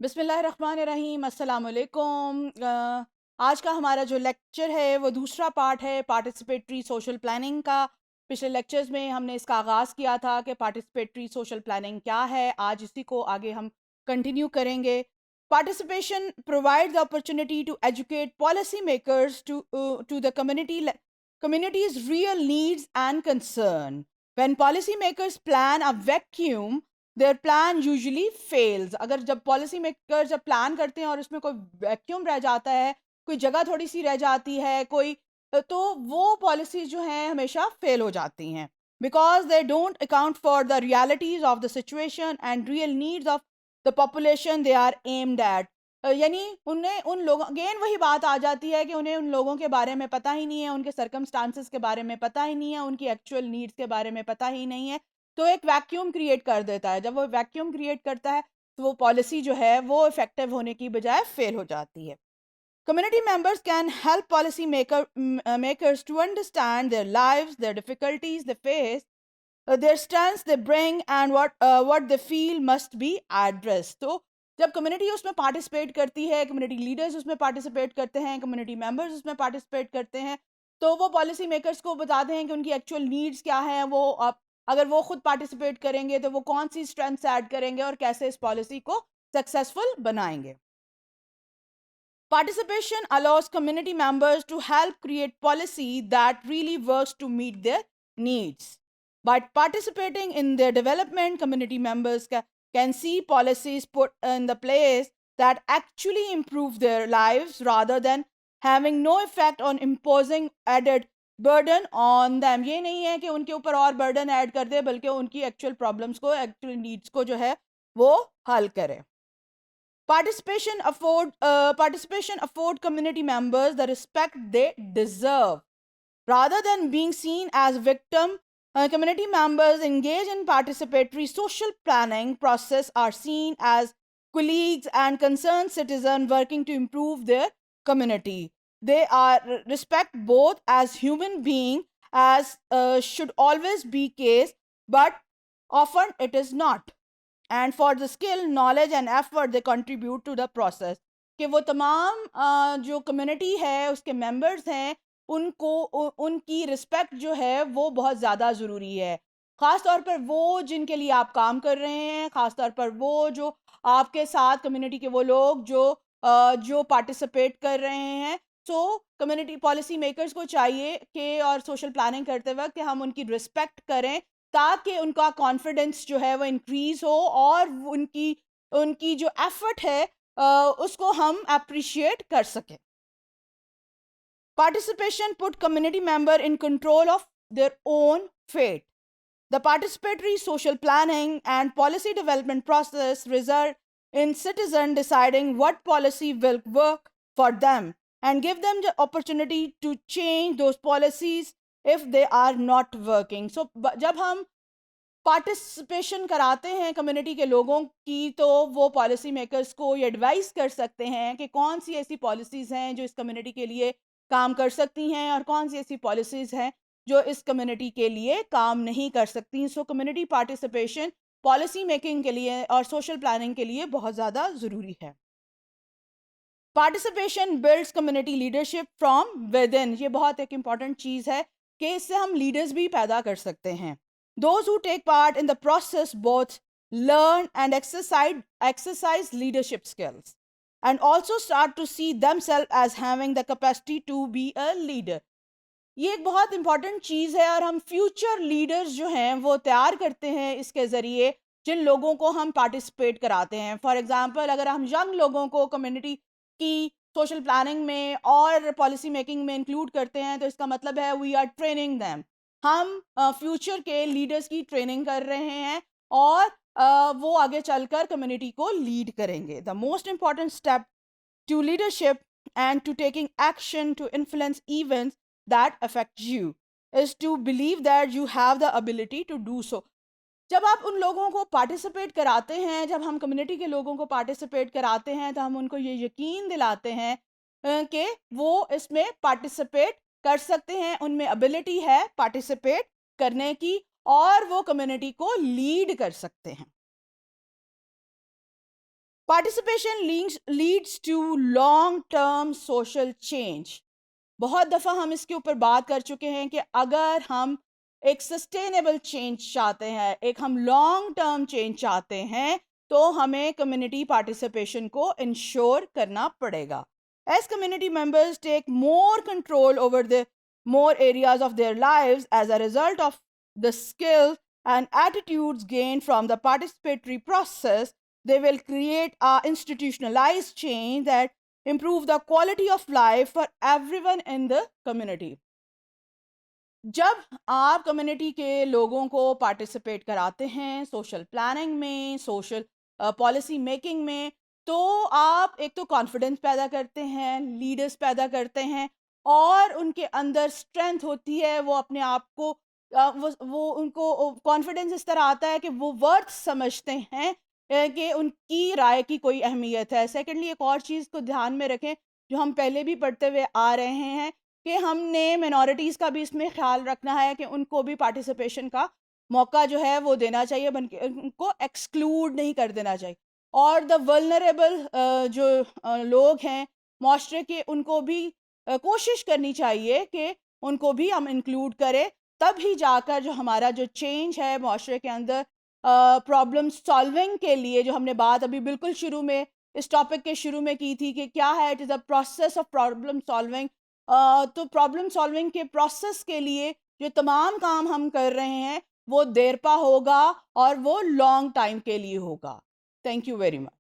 बिस्मिल्लाहिर्रहमानिर्रहीम, अस्सलाम वालेकुम। आज का हमारा जो लेक्चर है वो दूसरा पार्ट है पार्टिसिपेटरी सोशल प्लानिंग का। पिछले लेक्चर्स में हमने इसका आगाज़ किया था कि पार्टिसिपेटरी सोशल प्लानिंग क्या है। आज इसी को आगे हम कंटिन्यू करेंगे। Participation provide the opportunity to educate policy makers to the community's real needs and concern. When policymakers plan a vacuum, their plan usually fails. अगर जब पॉलिसी मेकर जब प्लान करते हैं और उसमें कोई वैक्यूम रह जाता है, कोई जगह थोड़ी सी रह जाती है, कोई तो वो पॉलिसीज जो हैं हमेशा फेल हो जाती हैं, because they don't account for the realities of the situation and real needs of the population they are aimed at. यानी उन्हें उन लोगों, अगेन वही बात आ जाती है कि उन्हें उन लोगों के बारे में पता ही नहीं है, उनके सर्कमस्टांसेस के बारे में पता ही नहीं है, उनकी एक्चुअल नीड्स के बारे में पता ही नहीं है। तो एक वैक्यूम क्रिएट कर देता है। जब वो वैक्यूम क्रिएट करता है तो वो पॉलिसी जो है वो इफेक्टिव होने की बजाय फेल हो जाती है। Community members can help makers to understand their lives, their difficulties they face, their strengths they bring, and what they feel must be addressed. तो जब कम्युनिटी उसमें पार्टिसिपेट करती है, कम्युनिटी लीडर्स उसमें पार्टिसिपेट करते हैं, कम्युनिटी मेंबर्स उसमें participate करते हैं, तो वो पॉलिसी मेकर्स को बताते हैं कि उनकी एक्चुअल नीड्स क्या हैं। वो अगर वो खुद पार्टिसिपेट करेंगे तो वो कौन सी स्ट्रेंथ्स ऐड करेंगे और कैसे इस पॉलिसी को सक्सेसफुल बनाएंगे। Participation allows community members to help create policy that really works to meet their needs. By participating in their development, community members can see policies put in the place that actually improve their lives rather than having no effect on imposing added burden on them. ये नहीं है कि उनके ऊपर और burden add कर दे, बल्कि उनकी actual problems को, actual needs को जो है वो हल करे। Participation afford community members the respect they deserve. Rather than being seen as victim, community members engaged in participatory social planning process are seen as colleagues and concerned citizens working to improve their community. They are respect both as human beings, as should always be case, but often it is not. And for the skill, knowledge and effort they contribute to the process. कि वो तमाम जो community है उसके members हैं उनको उनकी respect जो है वो बहुत ज़्यादा ज़रूरी है। ख़ास तौर पर वो जिनके लिए आप काम कर रहे हैं, ख़ास तौर पर वो जो आपके साथ कम्युनिटी के वो लोग जो पार्टिसिपेट कर रहे हैं। सो कम्युनिटी पॉलिसी मेकर्स को चाहिए कि और सोशल प्लानिंग करते वक्त कि हम उनकी रिस्पेक्ट करें, ताकि उनका कॉन्फिडेंस जो है वो इंक्रीज हो और उनकी उनकी जो एफर्ट है उसको हम अप्रिशिएट कर सकें। Participation put community member in control of their own fate. The participatory social planning and policy development process result in citizens deciding what policy will work for them and give them the opportunity to change those policies if they are not working. So जब हम participation कराते हैं community के लोगों की, तो वो policy makers को ये एडवाइस कर सकते हैं कि कौन सी ऐसी पॉलिसीज़ हैं जो इस कम्युनिटी के लिए काम कर सकती हैं और कौन सी ऐसी पॉलिसीज़ हैं जो इस कम्युनिटी के लिए काम नहीं कर सकती। सो कम्युनिटी पार्टिसिपेशन पॉलिसी मेकिंग के लिए और सोशल प्लानिंग के लिए बहुत ज़्यादा ज़रूरी है। Participation builds community leadership from with in. ये बहुत एक इंपॉर्टेंट चीज़ है कि इससे हम लीडर्स भी पैदा कर सकते हैं। Those who take part in the process both learn and exercise leadership skills and also start to see themselves as having the capacity to be a leader. ये एक बहुत इंपॉर्टेंट चीज़ है और हम फ्यूचर लीडर्स जो हैं वो तैयार करते हैं इसके ज़रिए, जिन लोगों को हम पार्टिसिपेट कराते हैं। फॉर एग्जांपल, अगर हम यंग लोगों को कम्युनिटी की सोशल प्लानिंग में और पॉलिसी मेकिंग में इंक्लूड करते हैं तो इसका मतलब है वी आर ट्रेनिंग दैम। हम फ्यूचर के लीडर्स की ट्रेनिंग कर रहे हैं और वो आगे चलकर कम्युनिटी को लीड करेंगे। The most important step to leadership and to taking action to influence events that affect you is to believe that you have the ability to do so. जब आप उन लोगों को पार्टिसिपेट कराते हैं, जब हम कम्युनिटी के लोगों को पार्टिसिपेट कराते हैं, तो हम उनको ये यकीन दिलाते हैं कि वो इसमें पार्टिसिपेट कर सकते हैं, उनमें एबिलिटी है पार्टिसिपेट करने की और वो कम्युनिटी को लीड कर सकते हैं। Participation leads to long term social change. बहुत दफ़ा हम इसके ऊपर बात कर चुके हैं कि अगर हम एक सस्टेनेबल चेंज चाहते हैं, एक हम लॉन्ग टर्म चेंज चाहते हैं, तो हमें कम्युनिटी पार्टिसिपेशन को इंश्योर करना पड़ेगा। As community members take more control over the more areas of their lives as a result of the skills and attitudes gained from the participatory process, they will create a institutionalized change that improve the quality of life for everyone in the community. जब आप community के लोगों को participate कराते हैं social planning में, social policy making में, तो आप एक तो कॉन्फिडेंस पैदा करते हैं, लीडर्स पैदा करते हैं, और उनके अंदर स्ट्रेंथ होती है। वो अपने आप को वो उनको कॉन्फिडेंस इस तरह आता है कि वो वर्थ समझते हैं कि उनकी राय की कोई अहमियत है। सेकेंडली, एक और चीज़ को ध्यान में रखें जो हम पहले भी पढ़ते हुए आ रहे हैं कि हमने मिनॉरिटीज़ का भी इसमें ख्याल रखना है कि उनको भी पार्टिसिपेशन का मौका जो है वो देना चाहिए, बल्कि उनको एक्सक्लूड नहीं कर देना चाहिए। और द वल्नरेबल जो लोग हैं माशरे के, उनको भी कोशिश करनी चाहिए कि उनको भी हम इंक्लूड करें। तब ही जाकर जो हमारा जो चेंज है माशरे के अंदर, प्रॉब्लम सॉल्विंग के लिए जो हमने बात अभी बिल्कुल शुरू में इस टॉपिक के शुरू में की थी कि क्या है, it is a process of problem solving. तो प्रॉब्लम सॉल्विंग के प्रोसेस के लिए जो तमाम काम हम कर रहे हैं वो देरपा होगा और वो लॉन्ग टाइम के लिए होगा। Thank you very much.